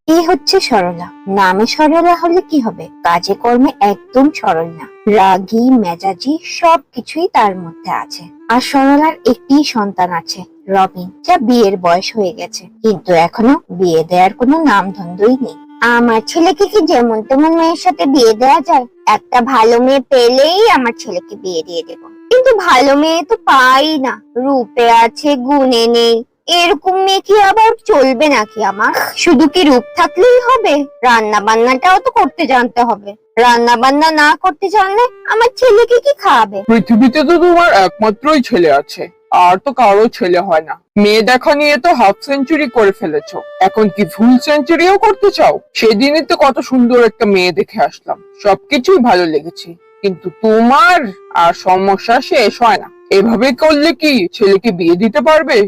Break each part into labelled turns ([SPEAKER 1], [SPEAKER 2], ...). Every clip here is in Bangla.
[SPEAKER 1] এ হচ্ছে সরলা। নামে সরলা হলে কি হবে, কাজে কর্মে একদম সরল না। রাগী মেজাজি সবকিছুই তার মধ্যে আছে। আর সরলার একটি সন্তান আছে, রবিন, যা বিয়ের বয়স হয়ে গেছে, কিন্তু এখনো বিয়ে দেওয়ার কোনো নাম ধন্দই নেই। আমার ছেলেকে কি যেমন তেমন মেয়ের সাথে বিয়ে দেওয়া যায়? একটা ভালো মেয়ে পেলেই আমার ছেলেকে বিয়ে দিয়ে দেব, কিন্তু ভালো মেয়ে তো পাই না। রূপে আছে, গুণে নেই। এরকম মেয়ে কি আবার চলবে নাকি আমার? শুধু কি রূপ থাকলেই হবে? রান্না বান্নাটাও তো করতে জানতে হবে। রান্না বান্না না করতে জানলে আমার ছেলেকে কি খাওয়াবে?
[SPEAKER 2] পৃথিবীতে তো তোমার একমাত্রই ছেলে আছে, আর তো কারো ছেলে হয় না। মেয়ে দেখা নিয়ে তো হাফ সেঞ্চুরি করে ফেলেছো, এখন কি ফুল সেঞ্চুরিও করতে চাও? সেদিনই তো কত সুন্দর একটা মেয়ে দেখে আসলাম, সবকিছুই ভালো লেগেছে, কিন্তু তোমার আর সমস্যা শেষ হয় না। এভাবে করলে কি ছেলেকে বিয়ে দিতে পারবে?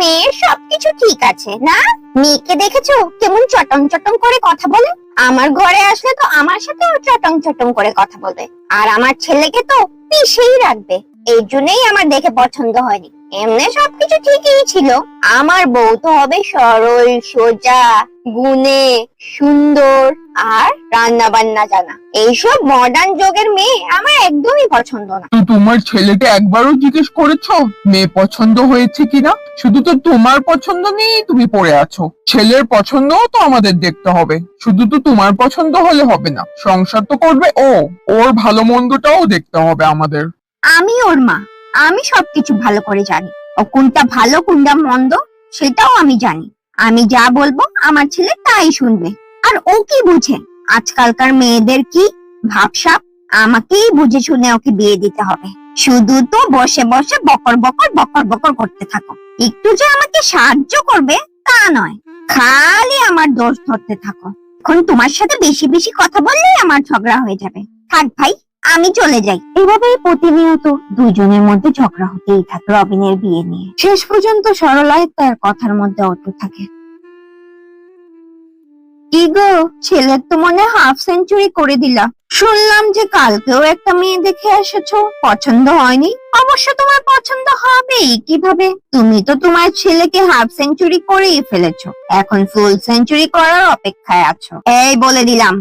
[SPEAKER 1] মেয়ের সবকিছু ঠিক আছে না? মেয়েকে দেখেছো কেমন চটং চটং করে কথা বলে? আমার ঘরে আসলে তো আমার সাথে চটং চটং করে কথা বলবে, আর আমার ছেলেকে তো পিষেই রাখবে। এই জন্যই আমার দেখে পছন্দ হয়নি। এমনি সবকিছু ঠিকই ছিল। আমার বউ তো হবে সরল সোজা, গুণে সুন্দর, আর রান্না বান্না জানা। এইসব মডার্ন যুগের মেয়ে আমার একদমই পছন্দ না।
[SPEAKER 2] তো তোমার ছেলেকে একবারও জিজ্ঞেস করেছো মেয়ে পছন্দ হয়েছে কিনা? শুধু তো তোমার পছন্দ নেই, তুমি পড়ে আছো। ছেলের পছন্দও তো আমাদের দেখতে হবে, শুধু তো তোমার পছন্দ হলে হবে না। সংসার তো করবে ও, ওর ভালো মন্দটাও দেখতে হবে আমাদের।
[SPEAKER 1] আমি ওর মা, আমি সবকিছু ভালো করে জানি। ও কোনটা ভালো কোনটা মন্দ সেটাও আমি জানি। আমি যা বলবো আমার ছেলে তাই শুনবে। আর ও কি বুঝে আজকালকার মেয়েদের কি ভাবসাব? আমাকেই বুঝে শুনে ওকে বিয়ে দিতে হবে। শুধু তো বসে বসে বকর বকর বকর বকর করতে থাকো। একটু যে আমাকে সাহায্য করবে তা নয়, খালি আমার দোষ ধরতে থাকো। এখন তোমার সাথে বেশি বেশি কথা বললেই আমার ঝগড়া হয়ে যাবে। থাক ভাই, আমি চলে যাই। এভাবেই প্রতিনিয়ত দুজনের মধ্যে ঝগড়া হতেই থাকে রবিনের বিয়ে নিয়ে। শেষ পর্যন্ত সরলায় তার কথার মধ্যে অটুট থাকে। কি গো, ছেলের তো মনে হাফ সেঞ্চুরি করে দিলা। শুনলাম যে কালকেও একটা মেয়ে দেখে এসেছো, পছন্দ হয়নি? অবশ্য তোমার পছন্দ হবেই কিভাবে? তুমি তো তোমার ছেলেকে হাফ সেঞ্চুরি করেই ফেলেছো, এখন ফুল সেঞ্চুরি করার অপেক্ষায় আছো। এই বলে দিলাম,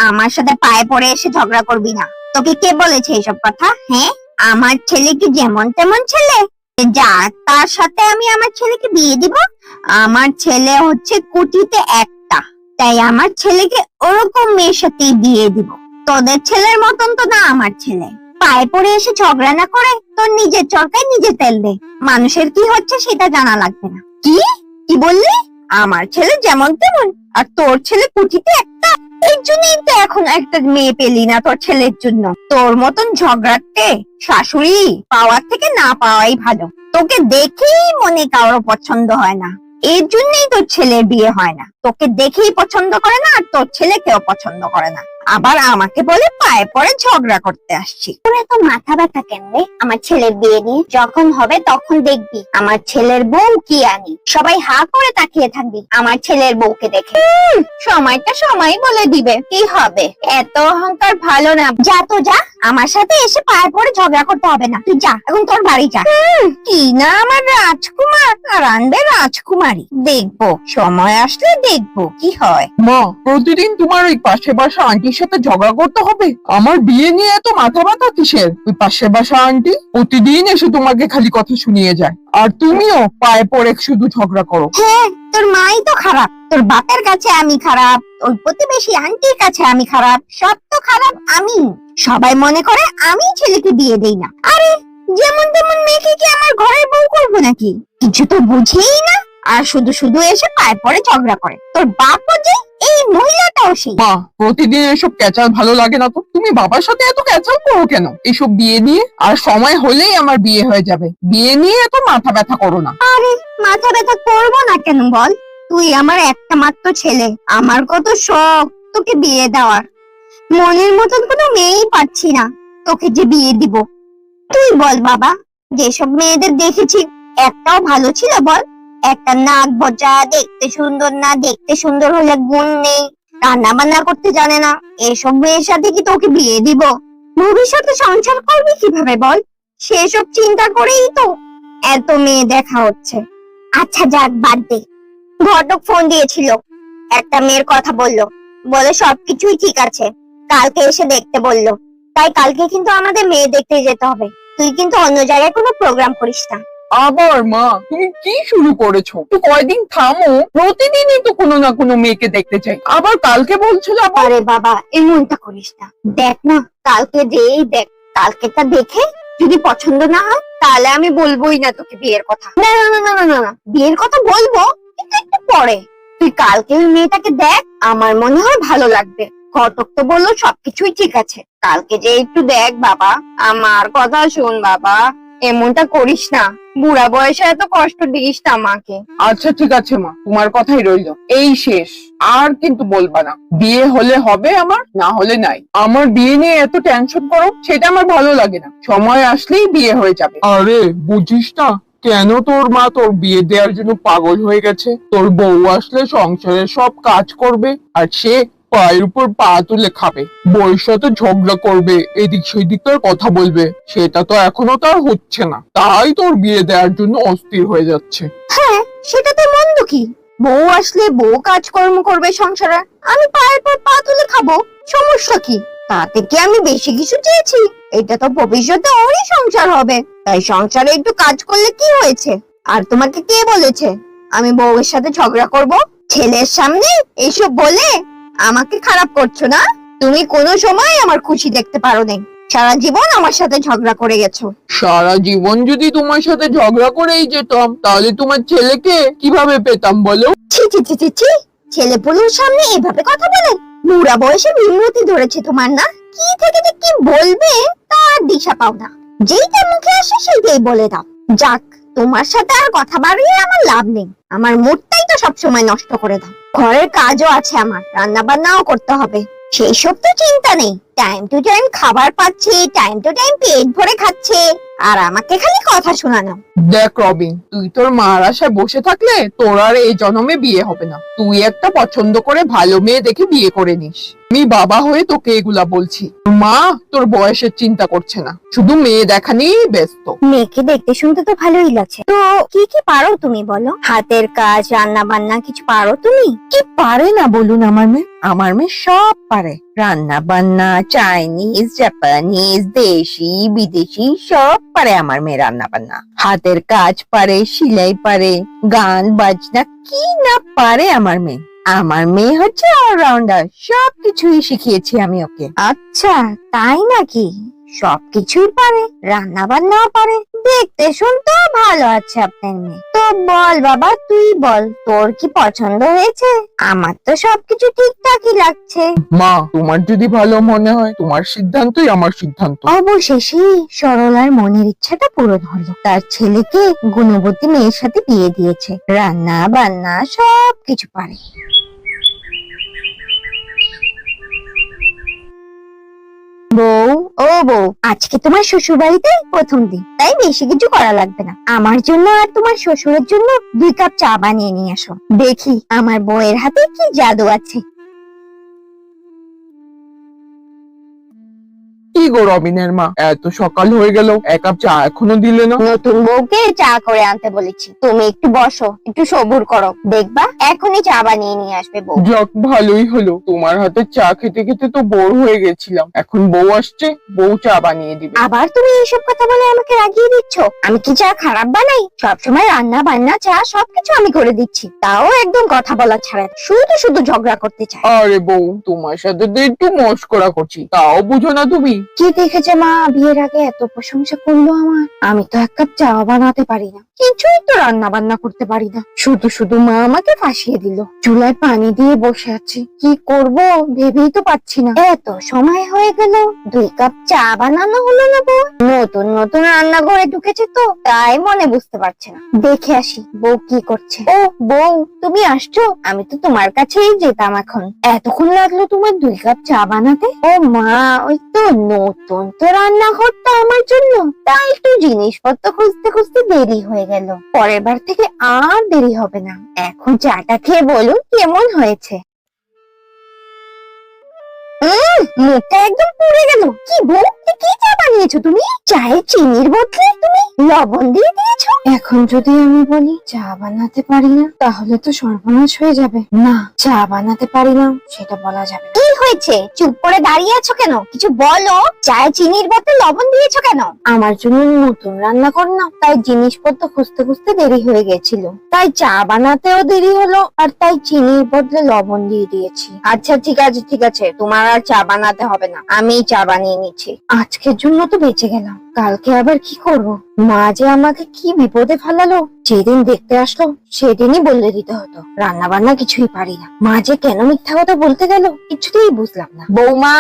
[SPEAKER 1] আমার সাথে পায়ে পড়ে এসে ঝগড়া করবি না। তোকে কে বলেছে এসব কথা? হ্যাঁ, আমার ছেলে কি যেমন তেমন ছেলে যা তার সাথে আমি আমার ছেলেকে বিয়ে দিব? আমার ছেলে হচ্ছে কোটিতে একটা, তাই আমার ছেলেকে ওরকম মেয়ের সাথে বিয়ে দিব। তোদের ছেলের মতন তো না আমার ছেলে। পায়ে পড়ে এসে ঝগড়া না করে তোর নিজের চরকায় নিজে তেল দে। মানুষের কি হচ্ছে সেটা জানা লাগবে না। কি কি বললি? আমার ছেলে যেমন তেমন আর তোর ছেলে কুঠিতে একটা? এই জন্যই তো এখন একটা মেয়ে পেলি না তোর ছেলের জন্য। তোর মতন ঝগড়াতে শাশুড়ি পাওয়ার থেকে না পাওয়াই ভালো। তোকে দেখেই মনে কারো পছন্দ হয় না, এর জন্যই তোর ছেলের বিয়ে হয় না। তোকে দেখেই পছন্দ করে না, আর তোর ছেলেকেও পছন্দ করে না। আবার আমাকে বলে পায়ে পড়ে ঝগড়া করতে আসছি। তোর এত মাথা ব্যথা কেন রে আমার ছেলের বিয়ে নিয়ে? যখন হবে তখন দেখবি আমার ছেলের বউ কি আনি। সবাই হা করে তাকিয়ে থাকবি আমার ছেলের বউকে দেখে। সময়টা সময় বলে দিবে কি হবে। এত অহংকার ভালো না। যা তো যা, আমার সাথে এসে পায়ে পড়ে ঝগড়া করতে হবে না। তুই যা, এখন তোর বাড়ি যা। কি না আমার রাজকুমার, আর আনবে রাজকুমারী। দেখবো, সময় আসলে দেখবো কি হয়।
[SPEAKER 2] মা, প্রতিদিন তোমার ওই পাশে বাসা আন্টির সাথে ঝগড়া করতে হবে? আমার বিয়ে নিয়ে এত মাথা ব্যথা কিসের? ওই পাশে বাসা আন্টি প্রতিদিন এসে তোমাকে খালি কথা শুনিয়ে যায়, আর তুমিও পায়ে পড়ে শুধু ঝগড়া করো।
[SPEAKER 1] হ্যাঁ, তোর মাই তো খারাপ, তোর বাপের কাছে আমি খারাপ, ওই প্রতিবেশী আন্টির কাছে আমি খারাপ, সব তো খারাপ আমি। সবাই মনে করে আমি ছেলেকে বিয়ে দেই না। আরে যেমন তেমন মেয়েকে কি আমার ঘরের বউ করবো নাকি? কিছু তো বুঝেই না, আর শুধু শুধু এসে পায়ে পড়ে ঝগড়া করে। তোর বাপও যে, এই মহিলাটাও সেই।
[SPEAKER 2] মা, প্রতিদিন এসব ক্যাচাল ভালো লাগে না তো। তুমি বাবার সাথে এত ক্যাচাল করো কেন এসব বিয়ে নিয়ে? আর সময় হলেই আমার বিয়ে হয়ে যাবে, বিয়ে নিয়ে এত মাথা ব্যথা করো না।
[SPEAKER 1] আরে মাথা ব্যথা করবো না কেন বল? তুই আমার একটা মাত্র ছেলে, আমার কত শখ তোকে বিয়ে দেওয়ার। মনের মতন কোনো মেয়েই পাচ্ছি না তোকে যে বিয়ে দিব। তুই বল বাবা, যেসব মেয়েদের দেখেছি একটাও ভালো ছিল বল? একটা নাক বজা, দেখতে সুন্দর না, দেখতে সুন্দর হলে গুণ নেই, রান্না বান্না করতে জানে না, এসব মেয়ের সাথে কি তোকে বিয়ে দিব? ভবিষ্যতে সংসার করবি কিভাবে বল? সেসব চিন্তা করেই তো এত মেয়ে দেখা হচ্ছে। আচ্ছা যাক, বাদ দে। ঘটক ফোন দিয়েছিল, একটা মেয়ের কথা বললো, বলে সবকিছুই ঠিক আছে, কালকে এসে দেখতে বললো। তাই কালকে কিন্তু আমাদের মেয়ে দেখতে যেতে হবে। তুই কিন্তু অন্য জায়গায় কোনো প্রোগ্রাম করিস না।
[SPEAKER 2] আবার মা, তুমি কি শুরু করেছো? তো কয়দিন থামো, প্রতিদিনই তো কোনো না কোনো মেয়েকে দেখতে চাই, আবার কালকে বলছো যাবো।
[SPEAKER 1] আরে বাবা, এমনটা করিস না। দেখ না, কালকে যেই দেখ, কালকেটা দেখে যদি পছন্দ না হয় তাহলে আমি বলবোই না তোকে বিয়ের কথা। না না না না না না না, বিয়ের কথা বলবো কিন্তু একটু পরে। তুই কালকে ওই মেয়েটাকে দেখ, আমার মনে হয় ভালো লাগবে। ঘটক তো বললো সবকিছুই ঠিক আছে, কালকে যে একটু দেখ বাবা, আমার কথা শোন বাবা, এমনটা করিস না। বুড়া বয়সে এত কষ্ট দিস না মাকে।
[SPEAKER 2] আচ্ছা ঠিক আছে মা, তোমার কথাই রইলো, এই শেষ, আর কিন্তু বলবা না। বিয়ে হলে হবে আমার, না হলে নাই। আমার বিয়ে নিয়ে এত টেনশন করো, সেটা আমার ভালো লাগে না। সময় আসলেই বিয়ে হয়ে যাবে। আরে বুঝিস না কেন তোর মা তোর বিয়ে দেওয়ার জন্য পাগল হয়ে গেছে? তোর বউ আসলে সংসারের সব কাজ করবে, আর সে পায়ের উপর পা তুলে খাবে, বউয়ের সাথে ঝগড়া করবে, এদিক সেদিককার কথা বলবে। সেটা তো এখনো তার হচ্ছে না, তাই তোর বিয়ে দেওয়ার জন্য অস্থির হয়ে যাচ্ছে।
[SPEAKER 1] হ্যাঁ, সেটা তো মন্দ কি? বউ আসলে বউ কাজকর্ম করবে সংসারে, আমি পায়ের পর পা তুলে খাবো, সমস্যা কি? তাতে কি আমি বেশি কিছু চেয়েছি? এটা তো ভবিষ্যতে ওরই সংসার হবে, তাই সংসারে একটু কাজ করলে কি হয়েছে? আর তোমাকে কে বলেছে আমি বউয়ের সাথে ঝগড়া করব? ছেলের সামনে এসব বলে আমাকে খারাপ করছো না? তুমি কোনো সময় আমার খুশি দেখতে পারো নাই, সারা জীবন আমার সাথে ঝগড়া করে গেছো।
[SPEAKER 2] সারা জীবন যদি তোমার সাথে ঝগড়া করেই যেতাম, তাহলে তোমার ছেলেকে কিভাবে পেতাম বলো?
[SPEAKER 1] ছি ছি ছি ছি ছি, ছেলে পুলুর সামনে এভাবে কথা বলেন? বুড়া বয়সে বিমূর্তি ধরেছে তোমার না? কি থেকে যে কি বলবে তার দিশা পাও না, যেইটা মুখে আসে সেইটাই বলে দাও। যাক, তোমার সাথে আর কথা বাড়িয়ে আমার লাভ নেই, আমার মুডটাই তো সবসময় নষ্ট করে দাও। ঘরের কাজও আছে আমার, রান্না বান্নাও করতে হবে, সেই সব তো চিন্তা নেই। টাইম টু টাইম খাবার পাচ্ছে, টাইম টু টাইম পেট ভরে খাচ্ছে, আর আমাকে খালি কথা শোনানো।
[SPEAKER 2] দেখ রবিন, তুই তোর মার আশায় বসে থাকলে তোর আর এই জন্মে বিয়ে হবে না। তুই একটা পছন্দ করে ভালো মেয়ে দেখে বিয়ে করে নিস। আমি বাবা হয়ে তোকে এগুলা বলছি। তোর মা তোর বয়সের চিন্তা করছে না, শুধু মেয়ে দেখা নিয়েই ব্যস্ত।
[SPEAKER 1] মেয়েকে দেখতে শুনতে তো ভালোই লাগছে, তো কি কি পারো তুমি বলো? হাতের কাজ, রান্না বান্না কিছু পারো তুমি?
[SPEAKER 3] কি পারে না বলুন আমার মেয়ে? আমার মেয়ে সব পারে, রান্না বান্না, চাইনিজ, জাপানিজ, দেশি বিদেশি সব পারে আমার মেয়ে। রান্না বান্না, হাতের কাজ পারে, সেলাই পারে, গান বাজনা, কি না পারে আমার মেয়ে। আমার মেয়ে হচ্ছে অলরাউন্ডার, সবকিছুই শিখিয়েছি আমি ওকে।
[SPEAKER 1] আচ্ছা, তাই নাকি? সবকিছুই পারে, রান্না বান্নাও পারে, দেখতে শুনতেও ভালো আছে আপনার মেয়ে। তো বল বাবা, তুই বল, তোর কি পছন্দ হয়েছে? আমার তো সবকিছু ঠিকঠাকই লাগছে।
[SPEAKER 2] মা, তোমার যদি ভালো মনে হয়, তোমার সিদ্ধান্তই আমার সিদ্ধান্ত।
[SPEAKER 1] অবশেষে সরলার মনের ইচ্ছাটা পূরণ হলো, তার ছেলেকে গুণবতী মেয়ের সাথে বিয়ে দিয়েছে, রান্না বান্না সবকিছু পারে। বউ, ও বউ, আজকে তোমার শ্বশুর বাড়িতে প্রথম দিন, তাই বেশি কিছু করা লাগবে না। আমার জন্য আর তোমার শ্বশুরের জন্য 2 কাপ চা বানিয়ে নিয়ে আসো, দেখি আমার বউয়ের হাতে কি জাদু আছে।
[SPEAKER 2] কি গো রবিনের মা, এত সকাল হয়ে গেল, এক কাপ চা এখনো দিলে না?
[SPEAKER 1] নতুন বউকে চা করে আনতে বলেছি, তুমি একটু বসো, একটু সবুর করো, দেখবা এখনই চা বানিয়ে নিয়ে আসবে বউ।
[SPEAKER 2] যাক, ভালোই হলো, তোমার হাতে চা খেতে খেতে তো বোর হয়ে গেছিলাম। এখন বউ আসছে, বউ চা বানিয়ে দিবে।
[SPEAKER 1] আবার তুমি এইসব কথা বলে আমাকে রাগিয়ে দিচ্ছ? আমি কি চা খারাপ বানাই? সবসময় রান্না বান্না চা সবকিছু আমি করে দিচ্ছি, তাও একদম কথা বলা ছাড়া শুধু শুধু ঝগড়া করতে চায়।
[SPEAKER 2] আরে বউ, তোমার সাথে তো একটু মস্করা করছি, তাও বুঝো না তুমি?
[SPEAKER 1] কি দেখেছে মা, বিয়ের আগে এত প্রশংসা করলো আমার, আমি তো 1 কাপ চা বানাতে পারি না, কিছুই তো রান্না বান্না করতে পারি না, শুধু শুধু মা আমাকে ফাঁসিয়ে দিল। চুলায় পানি দিয়ে বসে আছি, কি করব ভেবেই তো পাচ্ছি না। এত সময় হয়ে গেল, 2 কাপ চা বানানো হলো না বউ। নতুন নতুন রান্নাঘরে ঢুকেছে তো, তাই মনে বুঝতে পারছে না। দেখে আসি বউ কি করছে। ও বউ, তুমি আসছো? আমি তো তোমার কাছেই যেতাম এখন। এতক্ষণ লাগলো তোমার 2 কাপ চা বানাতে? ও মা, ওই তো নতুন তো রান্নাঘরটা আমার জন্য, তাই একটু জিনিসপত্র খুঁজতে খুঁজতে দেরি হয়ে গেল। পরের বার থেকে আর দেরি হবে না। এখন চাটা খেয়ে বলুন কেমন হয়েছে। মুখটা একদম পুড়ে গেল। কি বউ, কি চা বানিয়েছো তুমি? চায়ে চিনির বদলে তুমি লবণ দিয়ে দিয়েছো? এখন যদি আমি বলি চা বানাতে পারি না, তাহলে তো সর্বনাশ হয়ে যাবে। না, চা বানাতে পারি না সেটা বলা যাবে না। কি হয়েছে? চুপ করে দাঁড়িয়ে আছো কেন? কিছু বলো। চায়ে চিনির বদলে লবণ দিয়েছো কেন? আমার জন্য নতুন রান্না কর না, তাই জিনিসপত্র খুঁজতে খুঁজতে দেরি হয়ে গেছিল, তাই চা বানাতেও দেরি হলো, আর তাই চিনির বদলে লবণ দিয়ে দিয়েছি। আচ্ছা ঠিক আছে ঠিক আছে, তোমার আর চা বানাতে হবে না, আমি চা বানিয়ে নিচ্ছি। আজকের জন্য তো বেঁচে গেলাম, কালকে আবার কি করব? মা যে আমাকে কি বিপদে ফেলালো, যেদিন দেখতে আসলো সেদিনই বলে দিতে হতো রান্না বান্না কিছুই পারি না। মা যে কেন মিথ্যা কথা বলতে গেল কিছুতেই বুঝলাম না। বৌমা,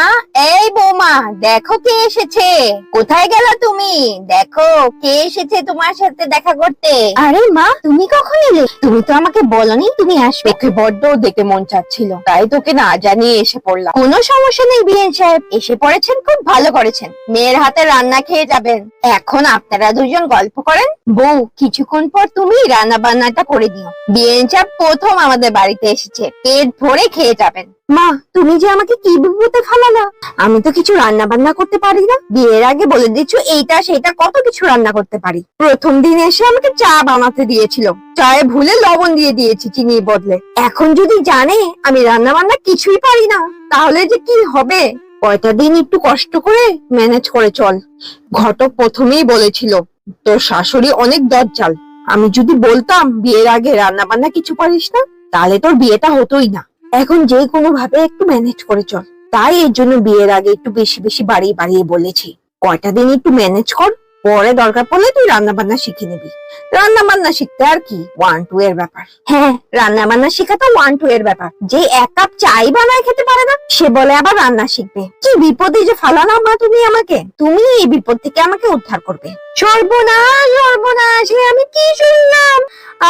[SPEAKER 1] এই বৌমা, দেখো কে এসেছে। কোথায় গেল তুমি? দেখো কে এসেছে তোমার সাথে দেখা করতে। আরে মা, তুমি কখন এলে? তুমি তো আমাকে বলনি তুমি আসবে।
[SPEAKER 3] তোকে বড্ড দেখে মন চাচ্ছিল, তাই তোকে না জানিয়ে এসে পড়লাম।
[SPEAKER 1] কোনো সমস্যা নেই বিএন সাহেব, এসে পড়েছেন, খুব ভালো করেছেন। মেয়ের হাতে রান্না খেয়ে যাবেন। এখন আপনারা দুজন গল্প করেন। বউ, কিছুক্ষণ পর তুমি রান্না বান্নাটা করে দিও। বিএন সাহেব প্রথম আমাদের বাড়িতে এসেছে, পেট ভরে খেয়ে যাবেন। মা, তুমি যে আমাকে কি বিপদে ফেলালা। আমি তো কিছু রান্না বান্না করতে পারি না। বিয়ের আগে বলে দিচ্ছ এইটা সেটা কত কিছু রান্না করতে পারি। প্রথম দিন এসে আমাকে চা বানাতে দিয়েছিল, চায়ে ভুলে লবণ দিয়ে দিয়েছি চিনির বদলে। এখন যদি জানে আমি রান্না বান্না কিছুই পারি না, তাহলে যে কি হবে। কয়টা দিন একটু কষ্ট করে ম্যানেজ করে চল। ঘটক প্রথমেই বলেছিল তোর শাশুড়ি অনেক দজ্জাল। আমি যদি বলতাম বিয়ের আগে রান্না বান্না কিছু পারিস না, তাহলে তোর বিয়েটা হতোই না। এখন যে কোনো ভাবে একটু ম্যানেজ করে চল, তাই এর জন্য বিয়ের আগে একটু বেশি বেশি বাড়িয়ে বাড়িয়ে বলেছি। কয়টা দিন একটু ম্যানেজ কর, পরে দরকার পড়লে তুই রান্না বান্না শিখে নিবি। রান্না বান্না শিখতে আর কি, 1-2 এর ব্যাপার। হ্যাঁ, রান্না বান্না শেখা তো 1-2 এর ব্যাপার। যে 1 কাপ চাই বানায় খেতে পারে না, সে বলে আবার রান্না শিখবে। কি বিপদে যে ফালানো মা তুমি আমাকে। তুমি এই বিপদ থেকে আমাকে উদ্ধার করবে। সর্বনাশ সর্বনাশ, এ আমি কি শুনলাম?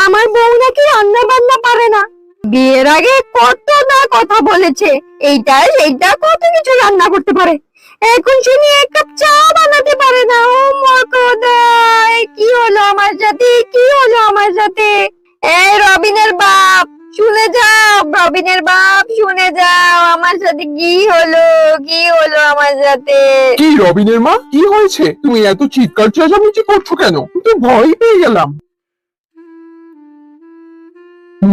[SPEAKER 1] আমার বউ নাকি রান্না বান্না পারে না। বিয়ের আগে কত না কথা বলেছে, এইটা সেইটা কত কিছু রান্না করতে পারে। এখন শুনি 1 কাপ চা বানাতে পারে না। ও মা খোদাই, কি হলো আমার সাথে, কি হলো আমার সাথে? এই রবিনের বাপ, শুনে যাও, রবিনের বাপ শুনে যাও, আমার সাথে কি হলো, কি হলো আমার সাথে।
[SPEAKER 2] কি রবিনের মা, কি হয়েছে? তুমি এত চিৎকার চেঁচামেচি করছো কেন? আমি তো ভয় পেয়ে গেলাম।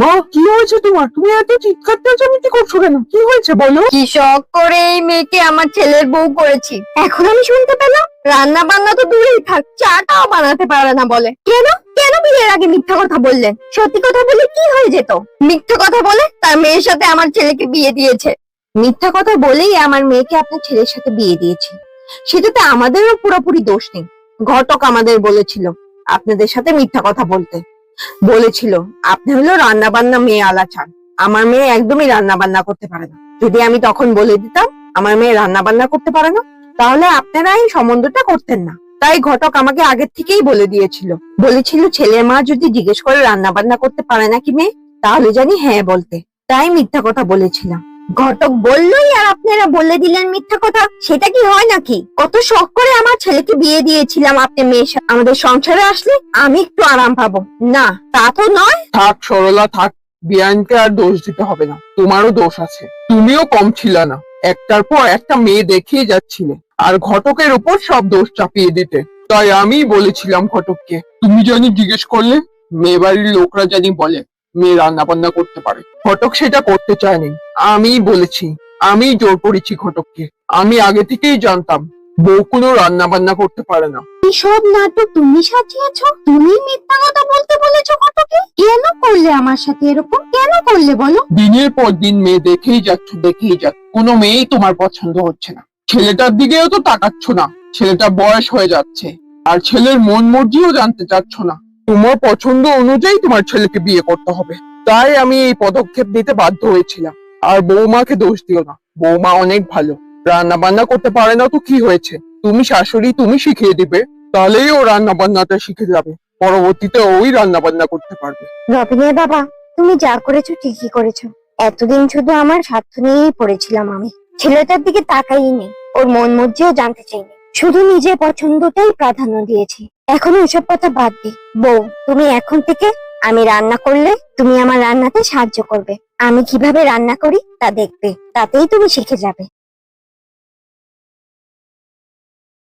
[SPEAKER 2] মা, কি হয়েছে তোমার? তুমি এত চিৎকার চেঁচামেচি করছো কেন? কি হয়েছে বলো?
[SPEAKER 1] কি শখ করে এই মেয়েকে আমার ছেলের বউ করেছি, এখন আমি শুনতে পেলাম রান্না বান্না তো দূরেই থাক, চাটাও বানাতে পারে না বলে। কেন কেন বিয়ের আগে মিথ্যা কথা বললেন? সত্যি কথা বলে কি হয়ে যেত? মিথ্যা কথা বলে তার মেয়ের সাথে আমার ছেলেকে বিয়ে দিয়েছে। মিথ্যা কথা বলেই আমার মেয়েকে আপনার ছেলের সাথে বিয়ে দিয়েছি, সেটাতে আমাদেরও পুরোপুরি দোষ নেই। ঘটক আমাদের বলেছিল আপনাদের সাথে মিথ্যা কথা বলতে। বলেছিল আপনি হলো রান্না বান্না মেয়ে আলা চান, আমার মেয়ে একদমই রান্না বান্না করতে পারে না। যদি আমি তখন বলে দিতাম আমার মেয়ে রান্না বান্না করতে পারে না, তাহলে আপনারা এই সম্বন্ধটা করতেন না। তাই ঘটক আমাকে আগের থেকেই বলে দিয়েছিল, বলেছিল ছেলের মা যদি জিজ্ঞেস করে রান্না বান্না করতে পারে নাকি মেয়ে, তাহলে জানি হ্যাঁ বলতে। তাই মিথ্যা কথা বলেছিলাম। ঘটক বললোই আর আপনারা বলে দিলেন মিথ্যা কথা, সেটা কি হয় নাকি? কত শখ করে আমার ছেলেকে বিয়ে দিয়েছিলাম, আপনি মেয়ের আমাদের সংসারে আসলে আমি একটু আরাম পাবো না, তা তো নয়।
[SPEAKER 2] থাক সরলা থাক, বিয়ানকে আর দোষ দিতে হবে না, তোমারও দোষ আছে। তুমিও কম ছিল না, একটার পর একটা মেয়ে দেখিয়ে যাচ্ছিলে আর ঘটকের উপর সব দোষ চাপিয়ে দিতে। তাই আমি বলেছিলাম ঘটককে, তুমি জানি জিজ্ঞেস করলে মেয়ে বাড়ির লোকরা জানি বলে মেয়ে রান্না বান্না করতে পারে। ঘটক সেটা করতে চায়নি, আমি বলেছি, আমি জোর করেছি ঘটককে। আমি আগে থেকেই জানতাম বউ কোনো রান্না বান্না করতে পারে না।
[SPEAKER 1] সব নাটক তুমি সাজিয়েছো, তুমি মিথ্যা কথা বলতে বলেছো ঘটকে। কেন করলে আমার সাথে এরকম, কেন করলে বলো?
[SPEAKER 2] দিনের পর দিন মেয়ে দেখেই যাচ্ছ, কোনো মেয়েই তোমার পছন্দ হচ্ছে না। ছেলেটার দিকেও তো তাকাচ্ছ না, ছেলেটা বয়স হয়ে যাচ্ছে, আর ছেলের মন মর্জিও জানতে চাচ্ছ না। তোমার পছন্দ অনুযায়ী তোমার ছেলেকে বিয়ে করতে হবে, তাই আমি এই পদক্ষেপ নিতে বাধ্য হয়েছিলাম। আর বৌমাকে দোষ দিও না, বৌমা অনেক ভালো, রান্না বান্না করতে পারে না তো কি হয়েছে, তুমি শাশুড়ি, তুমি শিখিয়ে দিবে, তাহলেই ও রান্না বান্নাটা শিখে যাবে, পরবর্তীতে ওই রান্না বান্না করতে পারবে।
[SPEAKER 1] রবিনের বাবা, তুমি যা করেছো ঠিকই করেছো। এতদিন শুধু আমার স্বার্থ নিয়েই পড়েছিলাম আমি, ছেলেটার দিকে তাকাই নেই, ওর মন মর্জিও জানতে চাইনি, শুধু নিজের পছন্দটাই প্রাধান্য দিয়েছি। এখন ওইসব কথা বাদ দি। বউ, তুমি এখন থেকে আমি রান্না করলে তুমি আমার রান্নাতে সাহায্য করবে, আমি কিভাবে রান্না করি তা দেখবে, তাতেই তুমি শিখে যাবে।